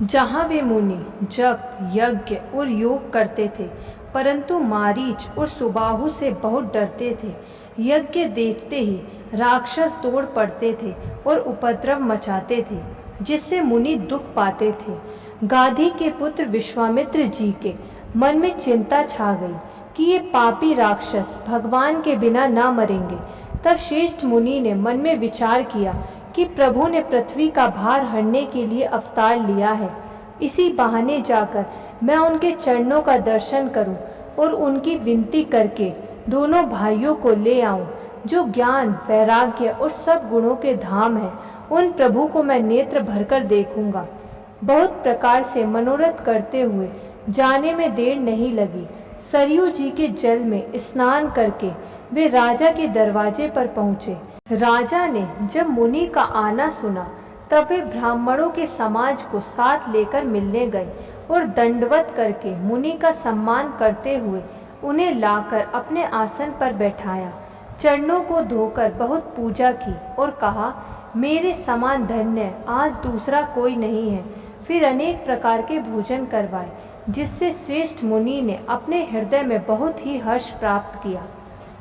जहाँ वे मुनि जप यज्ञ और योग करते थे, परंतु मारीच और सुबाहु से बहुत डरते थे। यज्ञ देखते ही राक्षस दौड़ पड़ते थे और उपद्रव मचाते थे, जिससे मुनि दुख पाते थे। गाधी के पुत्र विश्वामित्र जी के मन में चिंता छा गई कि ये पापी राक्षस भगवान के बिना ना मरेंगे। तब श्रेष्ठ मुनि ने मन में विचार किया कि प्रभु ने पृथ्वी का भार हरने के लिए अवतार लिया है। इसी बहाने जाकर मैं उनके चरणों का दर्शन करूं और उनकी विनती करके दोनों भाइयों को ले आऊं। जो ज्ञान वैराग्य और सब गुणों के धाम है, उन प्रभु को मैं नेत्र भरकर देखूंगा। बहुत प्रकार से मनोरथ करते हुए जाने में देर नहीं लगी। सरयू जी के जल में स्नान करके वे राजा के दरवाजे पर पहुँचे। राजा ने जब मुनि का आना सुना तब वे ब्राह्मणों के समाज को साथ लेकर मिलने गए और दंडवत करके मुनि का सम्मान करते हुए उन्हें लाकर अपने आसन पर बैठाया। चरणों को धोकर बहुत पूजा की और कहा, मेरे समान धन्य आज दूसरा कोई नहीं है। फिर अनेक प्रकार के भोजन करवाए, जिससे श्रेष्ठ मुनि ने अपने हृदय में बहुत ही हर्ष प्राप्त किया।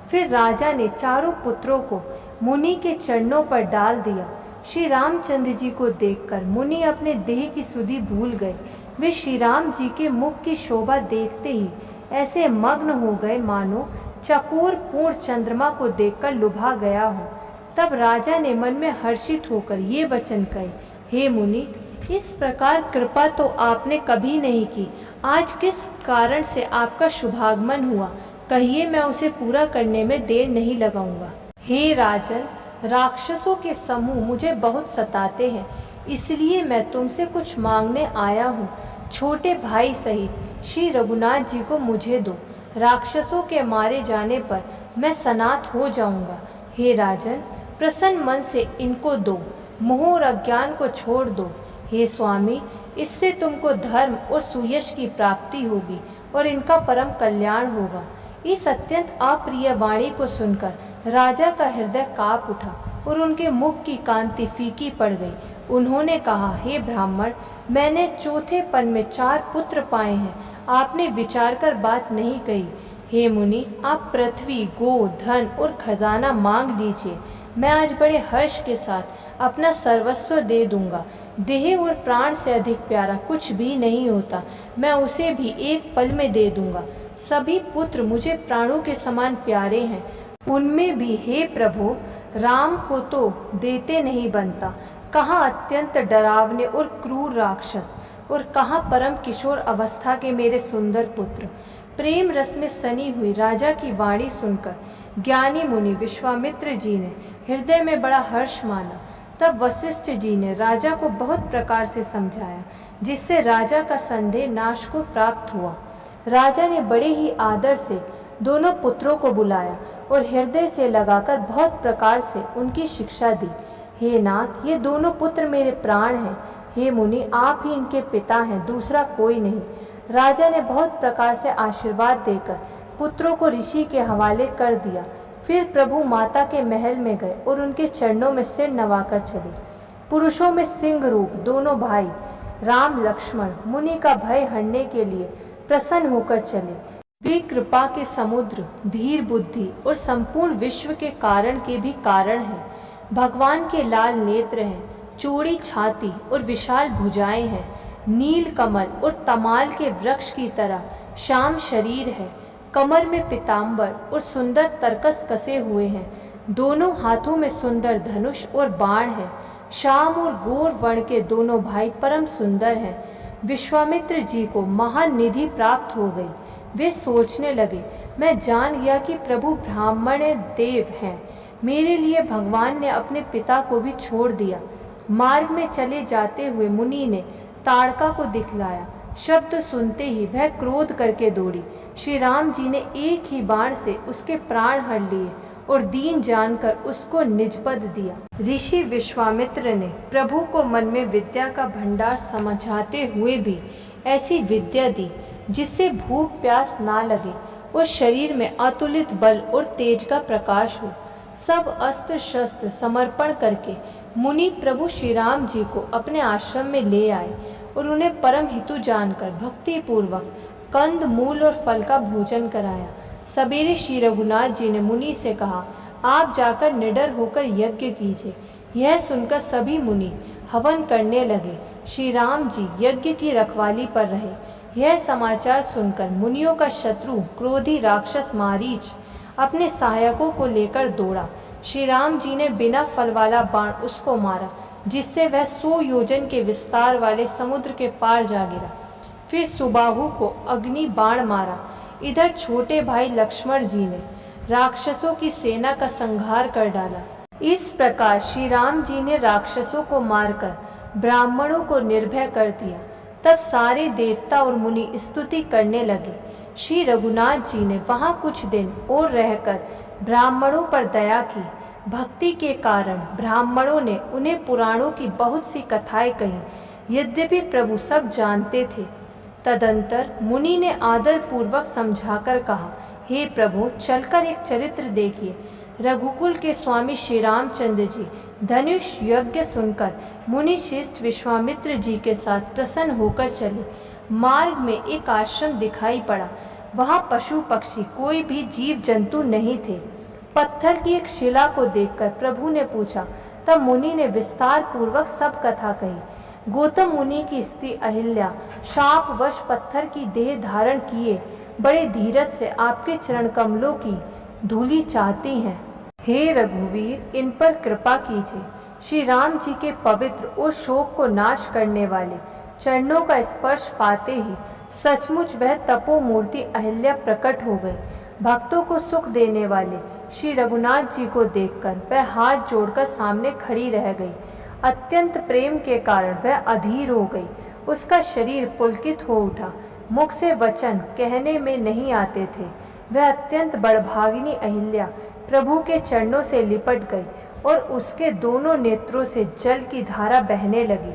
फिर राजा ने चारों पुत्रों को मुनि के चरणों पर डाल दिया। श्री रामचंद्र जी को देखकर मुनि अपने देह की सुधि भूल गए। वे श्री राम जी के मुख की शोभा देखते ही ऐसे मग्न हो गए मानो चकोर पूर्ण चंद्रमा को देखकर लुभा गया हो। तब राजा ने मन में हर्षित होकर ये वचन कहे, हे मुनि, इस प्रकार कृपा तो आपने कभी नहीं की। आज किस कारण से आपका शुभागमन हुआ, कहिए, मैं उसे पूरा करने में देर नहीं लगाऊंगा। हे राजन, राक्षसों के समूह मुझे बहुत सताते हैं, इसलिए मैं तुमसे कुछ मांगने आया हूँ। छोटे भाई सहित श्री रघुनाथ जी को मुझे दो। राक्षसों के मारे जाने पर मैं सनाथ हो जाऊंगा। हे राजन, प्रसन्न मन से इनको दो, मोह और अज्ञान को छोड़ दो। हे स्वामी, इससे तुमको धर्म और सुयश की प्राप्ति होगी और इनका परम कल्याण होगा। इस अत्यंत अप्रिय वाणी को सुनकर राजा का हृदय कांप उठा और उनके मुख की कांति फीकी पड़ गई। उन्होंने कहा, हे ब्राह्मण, मैंने चौथे पन में 4 पुत्र पाए हैं, आपने विचार कर बात नहीं कही। हे मुनि, आप पृथ्वी, गो, धन और खजाना मांग लीजिए, मैं आज बड़े हर्ष के साथ अपना सर्वस्व दे दूंगा। देह और प्राण से अधिक प्यारा कुछ भी नहीं होता, मैं उसे भी एक पल में दे दूंगा। सभी पुत्र मुझे प्राणों के समान प्यारे हैं, उनमें भी हे प्रभु, राम को तो देते नहीं बनता। कहाँ अत्यंत डरावने और क्रूर राक्षस और कहाँ परम किशोर अवस्था के मेरे सुंदर पुत्र। प्रेम रस में सनी हुई राजा की वाणी सुनकर ज्ञानी मुनि विश्वामित्र जी ने हृदय में बड़ा हर्ष माना। तब वशिष्ठ जी ने राजा को बहुत प्रकार से समझाया, जिससे राजा का संदेह नाश को प्राप्त हुआ। राजा ने बड़े ही आदर से दोनों पुत्रों को बुलाया और हृदय से लगाकर बहुत प्रकार से उनकी शिक्षा दी। हे नाथ, ये दोनों पुत्र मेरे प्राण हैं। हे मुनि, आप ही इनके पिता हैं, दूसरा कोई नहीं। राजा ने बहुत प्रकार से आशीर्वाद देकर पुत्रों को ऋषि के हवाले कर दिया। फिर प्रभु माता के महल में गए और उनके चरणों में सिर नवाकर चले। पुरुषों में सिंह रूप दोनों भाई राम लक्ष्मण मुनि का भय हरने के लिए प्रसन्न होकर चले। वे कृपा के समुद्र, धीर बुद्धि और संपूर्ण विश्व के कारण के भी कारण हैं। भगवान के लाल नेत्र हैं, चौड़ी छाती और विशाल भुजाएं हैं। नील कमल और तमाल के वृक्ष की तरह श्याम शरीर है। कमर में पीताम्बर और सुंदर तरकस कसे हुए हैं। दोनों हाथों में सुंदर धनुष और बाण है। श्याम और गौर वर्ण के दोनों भाई परम सुंदर हैं। विश्वामित्र जी को महान निधि प्राप्त हो गई। वे सोचने लगे, मैं जान गया कि प्रभु ब्राह्मण देव हैं। मेरे लिए भगवान ने अपने पिता को भी छोड़ दिया। मार्ग में चले जाते हुए मुनि ने ताड़का को दिखलाया। शब्द सुनते ही वह क्रोध करके दौड़ी। श्री राम जी ने एक ही बाण से उसके प्राण हर लिए और दीन जानकर उसको निजपद दिया। ऋषि विश्वामित्र ने प्रभु को मन में विद्या का भंडार समझाते हुए भी ऐसी विद्या दी जिससे भूख प्यास ना लगे और शरीर में अतुलित बल और तेज का प्रकाश हो। सब अस्त्र शस्त्र समर्पण करके मुनि प्रभु श्री राम जी को अपने आश्रम में ले आए और उन्हें परम हितु जानकर भक्ति पूर्वक कंद मूल और फल का भोजन कराया। सवेरे श्री रघुनाथ जी ने मुनि से कहा, आप जाकर निडर होकर यज्ञ कीजिए। यह सुनकर सभी मुनि हवन करने लगे। श्री राम जी यज्ञ की रखवाली पर रहे। यह समाचार सुनकर मुनियों का शत्रु क्रोधी राक्षस मारीच अपने सहायकों को लेकर दौड़ा। श्री राम जी ने बिना फल वाला बाण उसको मारा, जिससे वह 100 योजन के विस्तार वाले समुद्र के पार जा गिरा। फिर सुबाहु को अग्नि बाण मारा। इधर छोटे भाई लक्ष्मण जी ने राक्षसों की सेना का संहार कर डाला। इस प्रकार श्री राम जी ने राक्षसों को मारकर ब्राह्मणों को निर्भय कर दिया। तब सारे देवता और मुनि स्तुति करने लगे। श्री रघुनाथ जी ने वहाँ कुछ दिन और रहकर ब्राह्मणों पर दया की। भक्ति के कारण ब्राह्मणों ने उन्हें पुराणों की बहुत सी कथाएं कही, यद्यपि प्रभु सब जानते थे। तदंतर मुनि ने आदर पूर्वक समझाकर कहा, हे प्रभु, चलकर एक चरित्र देखिए। रघुकुल के स्वामी श्री रामचंद्र जी धनुष यज्ञ सुनकर मुनि शिष्ट विश्वामित्र जी के साथ प्रसन्न होकर चले। मार्ग में एक आश्रम दिखाई पड़ा। वहाँ पशु पक्षी कोई भी जीव जंतु नहीं थे। पत्थर की एक शिला को देखकर प्रभु ने पूछा। तब मुनि ने विस्तार पूर्वक सब कथा कही। गौतम मुनि की स्त्री अहिल्या शापवश पत्थर की देह धारण किए बड़े धीरज से आपके चरण कमलों की धूलि चाहती हैं। हे रघुवीर, इन पर कृपा कीजिए। श्री राम जी के पवित्र और शोक को नाश करने वाले चरणों का स्पर्श पाते ही सचमुच वह तपोमूर्ति अहिल्या प्रकट हो गई। भक्तों को सुख देने वाले श्री रघुनाथ जी को देखकर वह हाथ जोड़कर सामने खड़ी रह गई। अत्यंत प्रेम के कारण वह अधीर हो गई। उसका शरीर पुलकित हो उठा। मुख से वचन कहने में नहीं आते थे। वह अत्यंत बड़भागिनी अहिल्या प्रभु के चरणों से लिपट गई और उसके दोनों नेत्रों से जल की धारा बहने लगी।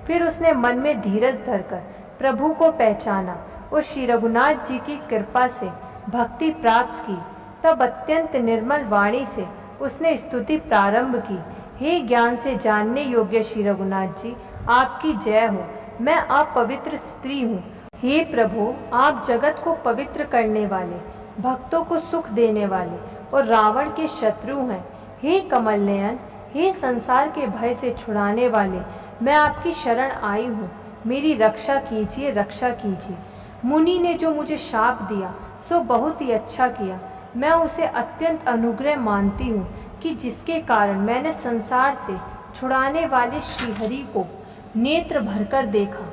फिर उसने मन में धीरज धरकर प्रभु को पहचाना और श्री रघुनाथ जी की कृपा से भक्ति प्राप्त की। तब अत्यंत निर्मल वाणी से उसने स्तुति प्रारंभ की। हे ज्ञान से जानने योग्य श्री रघुनाथ जी, आपकी जय हो। मैं अपवित्र स्त्री हूँ। हे प्रभु, आप जगत को पवित्र करने वाले, भक्तों को सुख देने वाले और रावण के शत्रु हैं। हे कमल नयन, हे संसार के भय से छुड़ाने वाले, मैं आपकी शरण आई हूँ। मेरी रक्षा कीजिए, रक्षा कीजिए। मुनि ने जो मुझे शाप दिया सो बहुत ही अच्छा किया। मैं उसे अत्यंत अनुग्रह मानती हूँ कि जिसके कारण मैंने संसार से छुड़ाने वाले श्रीहरि को नेत्र भरकर देखा।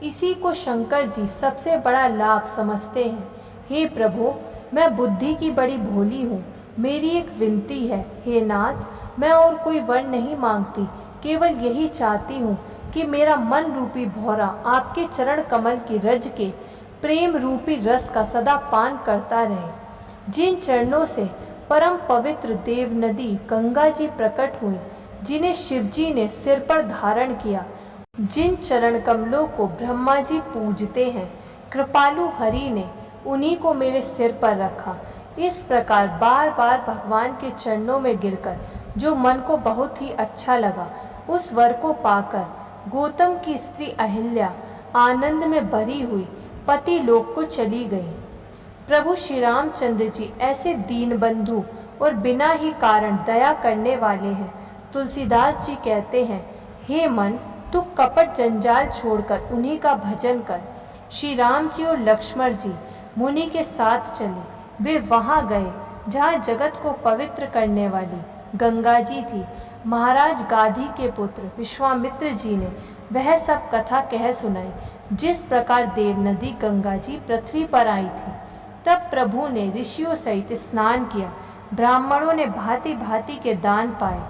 इसी को शंकर जी सबसे बड़ा लाभ समझते हैं। हे प्रभु, मैं बुद्धि की बड़ी भोली हूँ। मेरी एक विनती है, हे नाथ, मैं और कोई वर नहीं मांगती, केवल यही चाहती हूँ कि मेरा मन रूपी भौरा आपके चरण कमल की रज के प्रेम रूपी रस का सदा पान करता रहे। जिन चरणों से परम पवित्र देव नदी गंगा जी प्रकट हुई, जिन्हें शिवजी ने सिर पर धारण किया, जिन चरण कमलों को ब्रह्मा जी पूजते हैं, कृपालु हरि ने उन्हीं को मेरे सिर पर रखा। इस प्रकार बार बार भगवान के चरणों में गिरकर जो मन को बहुत ही अच्छा लगा, उस वर को पाकर गौतम की स्त्री अहिल्या आनंद में भरी हुई पति लोक को चली गई। प्रभु श्री रामचंद्र जी ऐसे दीन बंधु और बिना ही कारण दया करने वाले हैं। तुलसीदास जी कहते हैं, हे मन, तू कपट जंजाल छोड़कर उन्हीं का भजन कर। श्री राम जी और लक्ष्मण जी मुनि के साथ चले। वे वहाँ गए जहाँ जगत को पवित्र करने वाली गंगा जी थी। महाराज गाधी के पुत्र विश्वामित्र जी ने वह सब कथा कह सुनाई, जिस प्रकार देव नदी गंगा जी पृथ्वी पर आई थी। तब प्रभु ने ऋषियों सहित स्नान किया। ब्राह्मणों ने भांति भांति के दान पाए।